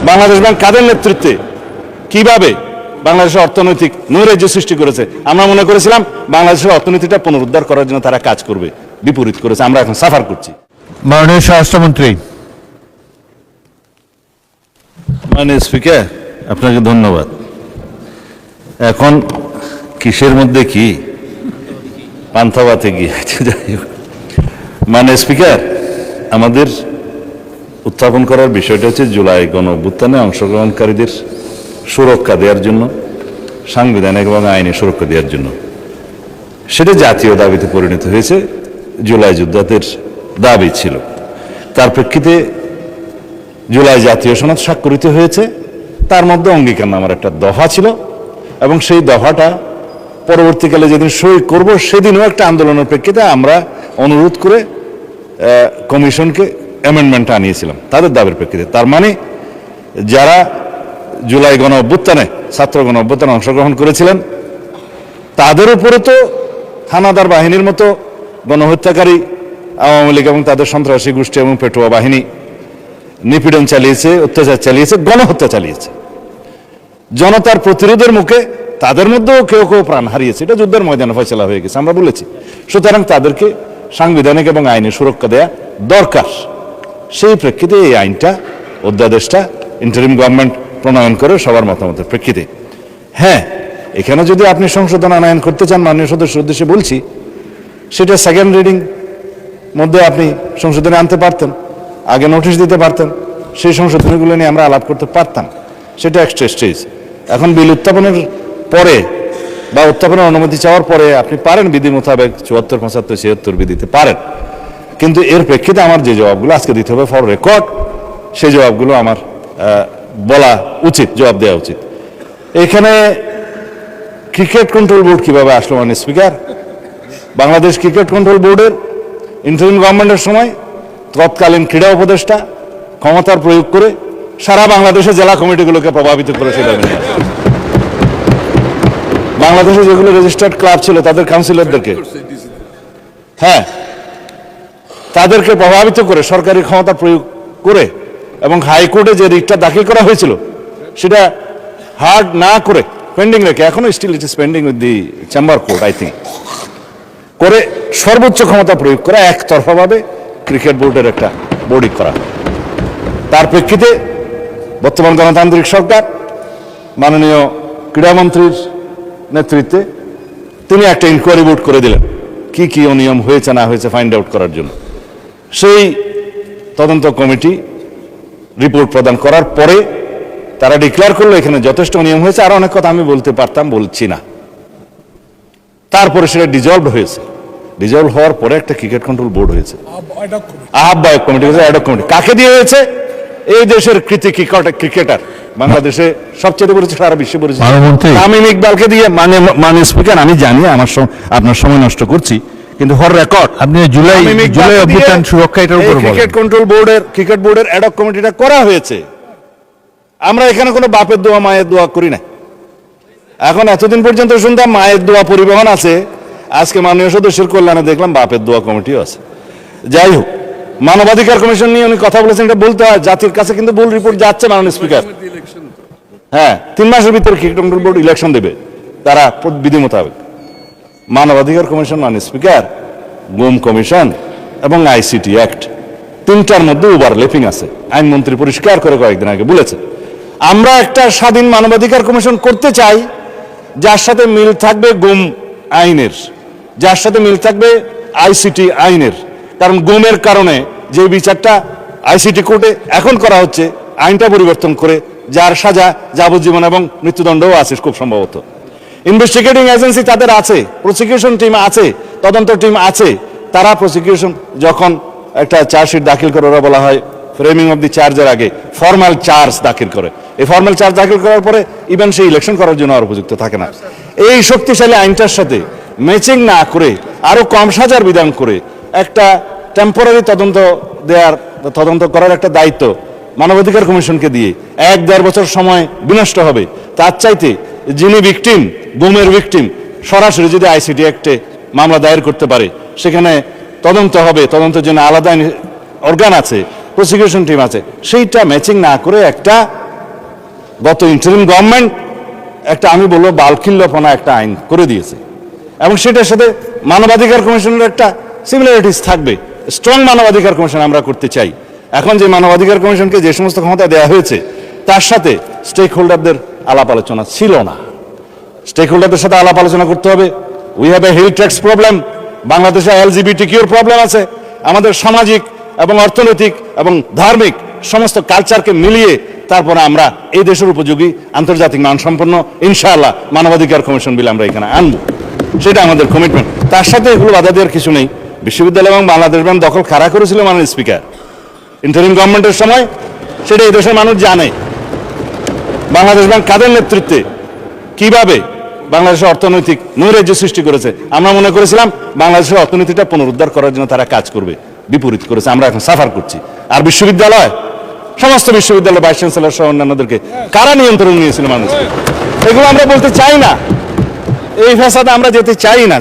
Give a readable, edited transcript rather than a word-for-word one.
Bangladesh bank কাদের নেতৃত্বে কিভাবে বাংলাদেশের অর্থনৈতিক নৈরাজ্য সৃষ্টি করেছে, আমরা মনে করেছিলাম বাংলাদেশের অর্থনীতিটা পুনরুদ্ধার করার জন্য তারা কাজ করবে, বিপরীত করেছে। আমরা এখন সাফার করছি। মাননীয় স্বরাষ্ট্রমন্ত্রী। মাননীয় স্পিকার, আপনাকে ধন্যবাদ। এখন কিসের মধ্যে কি পান্থাবাতে গিয়ে যাই হোক, মাননীয় স্পিকার, আমাদের উত্থাপন করার বিষয়টা হচ্ছে জুলাই গণ অভ্যুত্থানে অংশগ্রহণকারীদের সুরক্ষা দেওয়ার জন্য, সাংবিধানিক এবং আইনি সুরক্ষা দেওয়ার জন্য। সেটা জাতীয় দাবিতে পরিণত হয়েছে, জুলাই যোদ্ধাদের দাবি ছিল। তার প্রেক্ষিতে জুলাই জাতীয় সনদ স্বাক্ষরিত হয়েছে, তার মধ্যে অঙ্গীকারনামার একটা দফা ছিল এবং সেই দফাটা পরবর্তীকালে যেদিন সই করব সেদিনও একটা আন্দোলনের প্রেক্ষিতে আমরা অনুরোধ করে কমিশনকে অ্যামেন্ডমেন্ট আনিয়েছিলাম তাদের দাবির প্রেক্ষিতে। তার মানে যারা জুলাই গণ অভ্যুত্থানে, ছাত্র গণ অভ্যুত্থানে অংশগ্রহণ করেছিলেন তাদের উপরে তো হানাদার বাহিনীর মতো গণহত্যাকারী আওয়ামী লীগ এবং তাদের সন্ত্রাসী গোষ্ঠী এবং পেটোয়া বাহিনী নিপীড়ন চালিয়েছে, অত্যাচার চালিয়েছে, গণহত্যা চালিয়েছে। জনতার প্রতিরোধের মুখে তাদের মধ্যেও কেউ কেউ প্রাণ হারিয়েছে, এটা যুদ্ধের ময়দানে ফয়সালা হয়ে গেছে, আমরা বলেছি। সুতরাং তাদেরকে সাংবিধানিক এবং আইনি সুরক্ষা দেয়া দরকার। সেই প্রেক্ষিতে এই আইনটা, অধ্যাদেশটা ইন্টারিম গভর্নমেন্ট প্রণয়ন করে সবার মতামতের প্রেক্ষিতে। হ্যাঁ, এখানে যদি আপনি সংশোধন আনয়ন করতে চান, মাননীয় সদস্যের উদ্দেশ্যে বলছি, সেটা সেকেন্ড রিডিং মধ্যে আপনি সংশোধনে আনতে পারতেন, আগে নোটিশ দিতে পারতেন, সেই সংশোধনীগুলো নিয়ে আমরা আলাপ করতে পারতাম। সেটা এক্সট্রা স্টেজ। এখন বিল উত্থাপনের পরে বা উত্থাপনের অনুমতি চাওয়ার পরে আপনি পারেন বিধি মোতাবেক 74, 75, 76 বিধিতে পারেন, কিন্তু এর প্রেক্ষিতে আমার যে জবাবগুলো আজকে দিতে হবে ফর রেকর্ড, সেই জবাবগুলো আমার বলা উচিত, জবাব দেওয়া উচিত। এখানে ক্রিকেট কন্ট্রোল বোর্ড কিভাবে আসলো মাননীয় স্পিকার? বাংলাদেশ ক্রিকেট কন্ট্রোল বোর্ডের ইন্টারিম গভর্নমেন্টের সময় তৎকালীন ক্রীড়া উপদেষ্টা ক্ষমতার প্রয়োগ করে সারা বাংলাদেশের জেলা কমিটিগুলোকে প্রভাবিত করে সেভাবে নিয়ে আসে। বাংলাদেশে যেগুলো রেজিস্টার্ড ক্লাব ছিল তাদের কাউন্সিলরদেরকে, হ্যাঁ, তাদেরকে প্রভাবিত করে সরকারি ক্ষমতা প্রয়োগ করে এবং হাইকোর্টে যে রিটটা দাখিল করা হয়েছিল সেটা হার্ড না করে পেন্ডিং রেখে, এখনো still it is pending with the chamber court I think, করে সর্বোচ্চ ক্ষমতা প্রয়োগ করে একতরফাভাবে ক্রিকেট বোর্ডের একটা বোর্ডিং করা। তার প্রেক্ষিতে বর্তমান গণতান্ত্রিক সরকার মাননীয় ক্রীড়ামন্ত্রীর নেতৃত্বে তিনি একটা ইনকোয়ারি বোর্ড করে দিলেন কি কি অনিয়ম হয়েছে না হয়েছে ফাইন্ড আউট করার জন্য। সেই তদন্ত কমিটি রিপোর্ট প্রদান করার পরে তারা ডিক্লেয়ার করলো এখানে যথেষ্ট অনিয়ম হয়েছে, আর অনেক কথা আমি বলতে পারতাম, বলছি না। তারপরে সেটা ডিজলভ হয়েছে, ডিজলভ হওয়ার পরে একটা ক্রিকেট কন্ট্রোল বোর্ড হয়েছে, আহ্বায়ক কমিটি হয়েছে, অ্যাডক কমিটি। কাকে দিয়ে হয়েছে? এই দেশের কৃতি ক্রিকেটার, বাংলাদেশে সবচেয়ে পরিচিত, সারা বিশ্বে পরিচিত তামিম ইকবালকে দিয়ে। মানে স্পিকার, আমি জানি আপনার সময় নষ্ট করছি, কিন্তু ফর রেকর্ড আপনি জুলাই অভ্যুত্থান সুরক্ষা এটার উপর ক্রিকেট কন্ট্রোল বোর্ডের, ক্রিকেট বোর্ডের অ্যাডক কমিটিটা করা হয়েছে। আমরা এখানে কোনো বাপের দোয়া মায়ের দোয়া করি না। এখন এতদিন পর্যন্ত শুনতাম মায়ের দোয়া পরিবহন আছে, আজকে মাননীয় সদস্যের কল্যাণে দেখলাম বাপের দোয়া কমিটিও আছে। যাই হোক, মানবাধিকার কমিশন নিয়ে উনি কথা বলেছেন, এটা বলতে হয়, জাতির কাছে কিন্তু ভুল রিপোর্ট যাচ্ছে মাননীয় স্পিকার। হ্যাঁ, 3 মাসের ভিতরে ক্রিকেট কন্ট্রোল বোর্ড ইলেকশন দেবে তারা বিধি মোতাবেক। মানবাধিকার কমিশন মাননীয় স্পিকার, গুম কমিশন এবং আইসিটি অ্যাক্ট, 3টার মধ্যে ওভারল্যাপিং আছে। আইনমন্ত্রী পরিষ্কার করে কয়েকদিন আগে বলেছে। আমরা একটা স্বাধীন মানবাধিকার কমিশন করতে চাই যার সাথে মিল থাকবে গুম আইনের, যার সাথে মিল থাকবে আইসিটি আইনের। কারণ গুমের কারণে যে বিচারটা আইসিটি কোর্টে এখন করা হচ্ছে, আইনটা পরিবর্তন করে যার সাজা যাবজ্জীবন এবং মৃত্যুদণ্ডও আছে খুব সম্ভবত। ইনভেস্টিগেটিং এজেন্সি তাদের আছে, প্রসিকিউশন টিম আছে, তদন্ত টিম আছে। তারা প্রসিকিউশন যখন একটা চার্জশিট দাখিল করে, ওরা বলা হয় ফ্রেমিং অফ দি চার্জের আগে ফর্মাল চার্জ দাখিল করে। এই ফর্মাল চার্জ দাখিল করার পরে ইভেন সেই ইলেকশন করার জন্য আর উপযুক্ত থাকে না। এই শক্তিশালী আইনটার সাথে ম্যাচিং না করে আরো কম সাজার বিধান করে একটা টেম্পোরারি তদন্ত করার একটা দায়িত্ব মানবাধিকার কমিশনকে দিয়ে 1-1.5 বছর সময় বিনষ্ট হবে। তার চাইতে যিনি ভিকটিম, গুমের ভিকটিম, সরাসরি যদি আইসিটি অ্যাক্টে মামলা দায়ের করতে পারে, সেখানে তদন্ত হবে, তদন্তের জন্য আলাদা অর্গান আছে, প্রসিকিউশন টিম আছে, সেইটা ম্যাচিং না করে একটা গত ইন্টারিম গভর্নমেন্ট একটা আমি বলবো বালখিল্যপনা একটা আইন করে দিয়েছে, এবং সেটার সাথে মানবাধিকার কমিশনের একটা সিমিলারিটিস থাকবে। স্ট্রং মানবাধিকার কমিশন আমরা করতে চাই। এখন যে মানবাধিকার কমিশনকে যে সমস্ত ক্ষমতা দেওয়া হয়েছে তার সাথে স্টেক হোল্ডারদের আলাপ আলোচনা ছিল না। স্টেক হোল্ডারদের সাথে আলাপ আলোচনা করতে হবে। We have a hill tracts problem, বাংলাদেশে LGBTQ-র প্রবলেম আছে। আমাদের সামাজিক এবং অর্থনৈতিক এবং ধার্মিক সমস্ত কালচারকে মিলিয়ে তারপরে আমরা এই দেশের উপযোগী আন্তর্জাতিক মানসম্পন্ন ইনশাআল্লাহ মানবাধিকার কমিশন বিল আমরা এখানে আনবো, সেটা আমাদের কমিটমেন্ট। তার সাথে এগুলো বাধা দেওয়ার কিছু নেই। বিশ্ববিদ্যালয় এবং বাংলাদেশ ব্যাংক দখল খাড়া করেছিল মাননীয় স্পিকার ইন্টারিম গভর্নমেন্টের সময়, সেটা এই দেশের মানুষ জানে। বাংলাদেশ ব্যাংক কাদের নেতৃত্বে কিভাবে বাংলাদেশের অর্থনৈতিক নৈরাজ্য সৃষ্টি করেছে, আমরা মনে করেছিলাম বাংলাদেশের অর্থনীতিটা পুনরুদ্ধার করার জন্য তারা কাজ করবে, বিপরীত করেছে। আমরা এখন সাফার করছি। আর বিশ্ববিদ্যালয়, সমস্ত বিশ্ববিদ্যালয় ভাইস চ্যান্সেলর সহ অন্যান্যদেরকে কারা নিয়ন্ত্রণ নিয়েছিল মানুষ, এগুলো আমরা বলতে চাই না। এই ফ্যাসাদে আমরা যেতে চাই না।